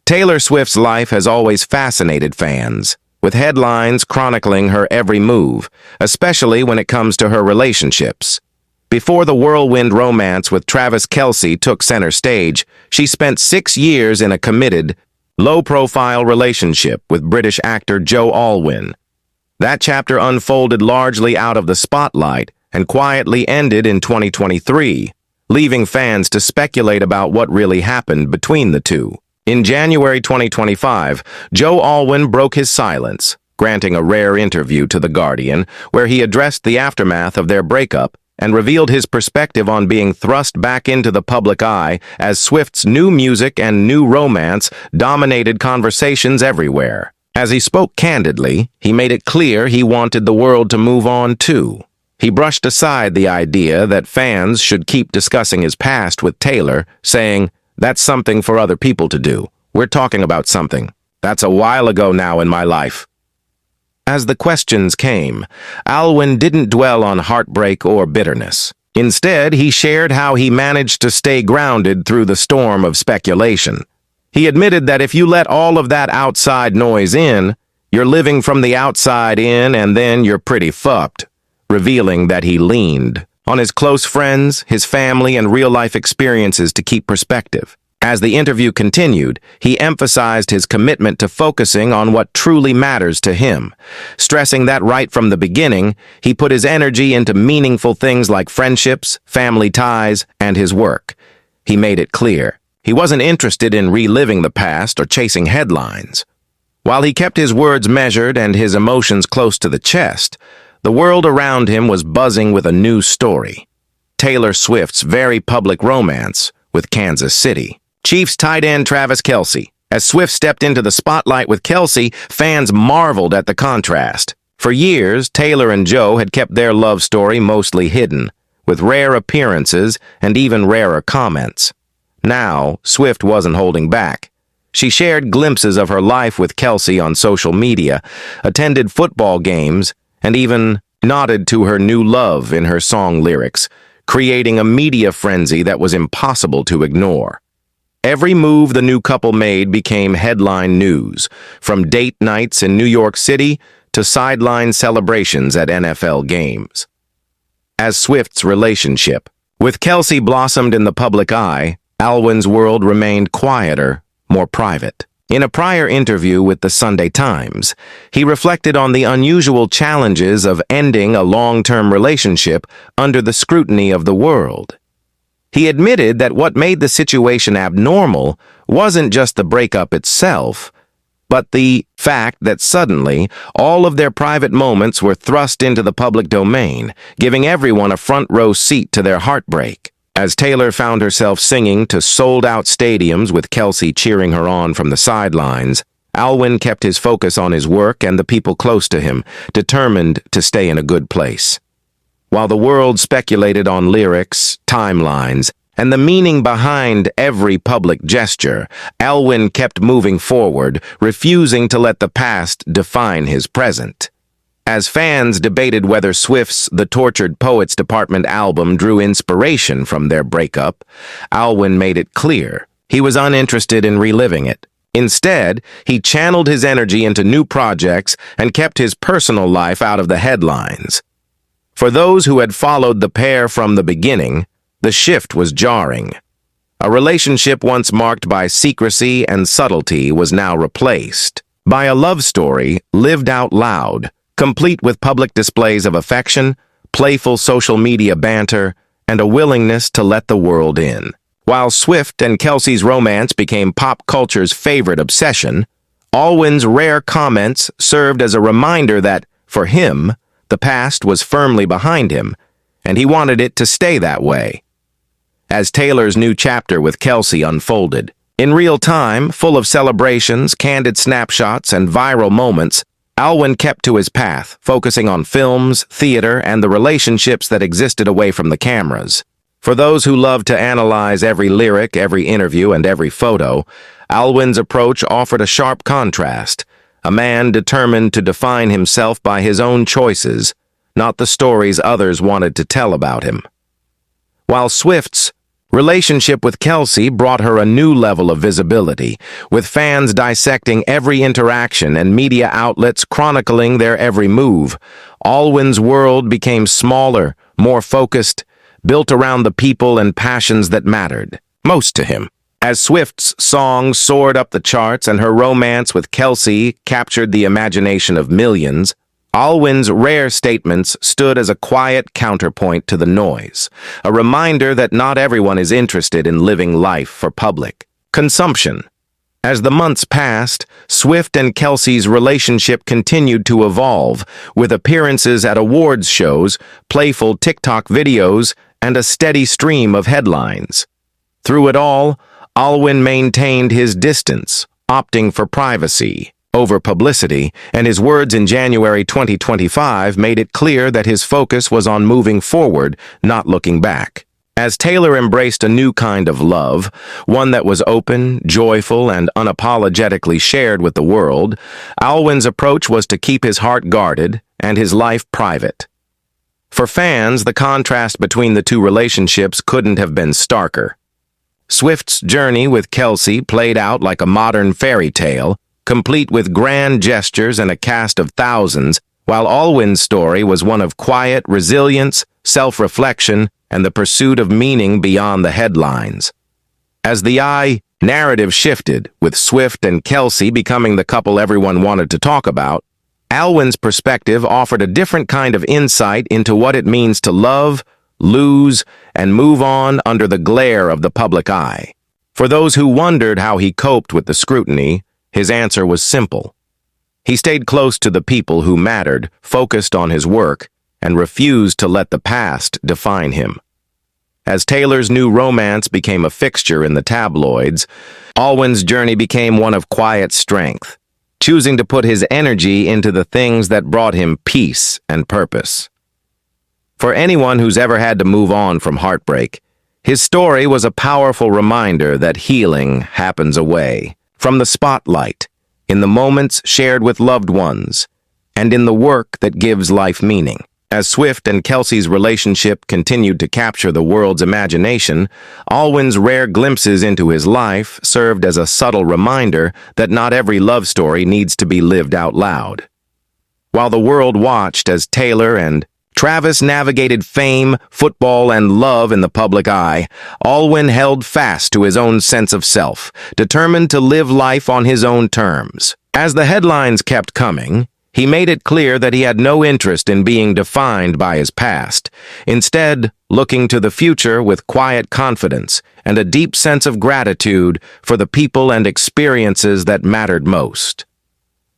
Taylor Swift's life has always fascinated fans, with headlines chronicling her every move, especially when it comes to her relationships. Before the whirlwind romance with Travis Kelce took center stage, she spent 6 years in a committed, low-profile relationship with British actor Joe Alwyn. That chapter unfolded largely out of the spotlight and quietly ended in 2023, leaving fans to speculate about what really happened between the two. In January 2025, Joe Alwyn broke his silence, granting a rare interview to The Guardian, where he addressed the aftermath of their breakup and revealed his perspective on being thrust back into the public eye as Swift's new music and new romance dominated conversations everywhere. As he spoke candidly, he made it clear he wanted the world to move on too. He brushed aside the idea that fans should keep discussing his past with Taylor, saying, "That's something for other people to do. We're talking about something that's a while ago now in my life." As the questions came, Alwyn didn't dwell on heartbreak or bitterness. Instead, he shared how he managed to stay grounded through the storm of speculation. He admitted that if you let all of that outside noise in, you're living from the outside in and then you're pretty fucked, revealing that he leaned on his close friends, his family, and real-life experiences to keep perspective. As the interview continued, he emphasized his commitment to focusing on what truly matters to him, stressing that right from the beginning, he put his energy into meaningful things like friendships, family ties, and his work. He made it clear he wasn't interested in reliving the past or chasing headlines. While he kept his words measured and his emotions close to the chest, the world around him was buzzing with a new story: Taylor Swift's very public romance with Kansas City Chiefs tight end Travis Kelce. As Swift stepped into the spotlight with Kelce, fans marveled at the contrast. For years, Taylor and Joe had kept their love story mostly hidden, with rare appearances and even rarer comments. Now, Swift wasn't holding back. She shared glimpses of her life with Kelce on social media, attended football games, and even nodded to her new love in her song lyrics, creating a media frenzy that was impossible to ignore. Every move the new couple made became headline news, from date nights in New York City to sideline celebrations at NFL games. As Swift's relationship with Kelce blossomed in the public eye, Alwyn's world remained quieter, more private. In a prior interview with the Sunday Times, he reflected on the unusual challenges of ending a long-term relationship under the scrutiny of the world. He admitted that what made the situation abnormal wasn't just the breakup itself, but the fact that suddenly all of their private moments were thrust into the public domain, giving everyone a front-row seat to their heartbreak. As Taylor found herself singing to sold-out stadiums with Kelce cheering her on from the sidelines, Alwyn kept his focus on his work and the people close to him, determined to stay in a good place. While the world speculated on lyrics, timelines, and the meaning behind every public gesture, Alwyn kept moving forward, refusing to let the past define his present. As fans debated whether Swift's The Tortured Poets Department album drew inspiration from their breakup, Alwyn made it clear he was uninterested in reliving it. Instead, he channeled his energy into new projects and kept his personal life out of the headlines. For those who had followed the pair from the beginning, the shift was jarring. A relationship once marked by secrecy and subtlety was now replaced by a love story lived out loud, complete with public displays of affection, playful social media banter, and a willingness to let the world in. While Swift and Kelce's romance became pop culture's favorite obsession, Alwyn's rare comments served as a reminder that, for him, the past was firmly behind him, and he wanted it to stay that way. As Taylor's new chapter with Kelce unfolded, in real time, full of celebrations, candid snapshots, and viral moments, Alwyn kept to his path, focusing on films, theater, and the relationships that existed away from the cameras. For those who love to analyze every lyric, every interview, and every photo, Alwyn's approach offered a sharp contrast, a man determined to define himself by his own choices, not the stories others wanted to tell about him. While Swift's Relationship with Kelsey brought her a new level of visibility, with fans dissecting every interaction and media outlets chronicling their every move. Alwyn's world became smaller, more focused, built around the people and passions that mattered most to him. As Swift's song soared up the charts and her romance with Kelsey captured the imagination of millions, Alwyn's rare statements stood as a quiet counterpoint to the noise, a reminder that not everyone is interested in living life for public consumption. As the months passed, Swift and Kelsey's relationship continued to evolve, with appearances at awards shows, playful TikTok videos, and a steady stream of headlines. Through it all, Alwyn maintained his distance, opting for privacy over publicity, and his words in January 2025 made it clear that his focus was on moving forward, not looking back. As Taylor embraced a new kind of love, one that was open, joyful, and unapologetically shared with the world, Alwyn's approach was to keep his heart guarded and his life private. For fans, the contrast between the two relationships couldn't have been starker. Swift's journey with Kelsey played out like a modern fairy tale, complete with grand gestures and a cast of thousands, while Alwyn's story was one of quiet resilience, self-reflection, and the pursuit of meaning beyond the headlines. As the narrative shifted, with Swift and Kelsey becoming the couple everyone wanted to talk about, Alwyn's perspective offered a different kind of insight into what it means to love, lose, and move on under the glare of the public eye. For those who wondered how he coped with the scrutiny, his answer was simple. He stayed close to the people who mattered, focused on his work, and refused to let the past define him. As Taylor's new romance became a fixture in the tabloids, Alwyn's journey became one of quiet strength, choosing to put his energy into the things that brought him peace and purpose. For anyone who's ever had to move on from heartbreak, his story was a powerful reminder that healing happens away from the spotlight, in the moments shared with loved ones, and in the work that gives life meaning. As Swift and Kelsey's relationship continued to capture the world's imagination, Alwyn's rare glimpses into his life served as a subtle reminder that not every love story needs to be lived out loud. While the world watched as Taylor and Travis navigated fame, football, and love in the public eye, Alwyn held fast to his own sense of self, determined to live life on his own terms. As the headlines kept coming, he made it clear that he had no interest in being defined by his past, instead looking to the future with quiet confidence and a deep sense of gratitude for the people and experiences that mattered most.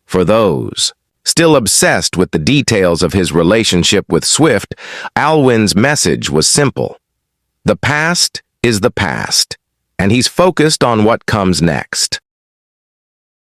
For those still obsessed with the details of his relationship with Swift, Alwyn's message was simple. The past is the past, and he's focused on what comes next.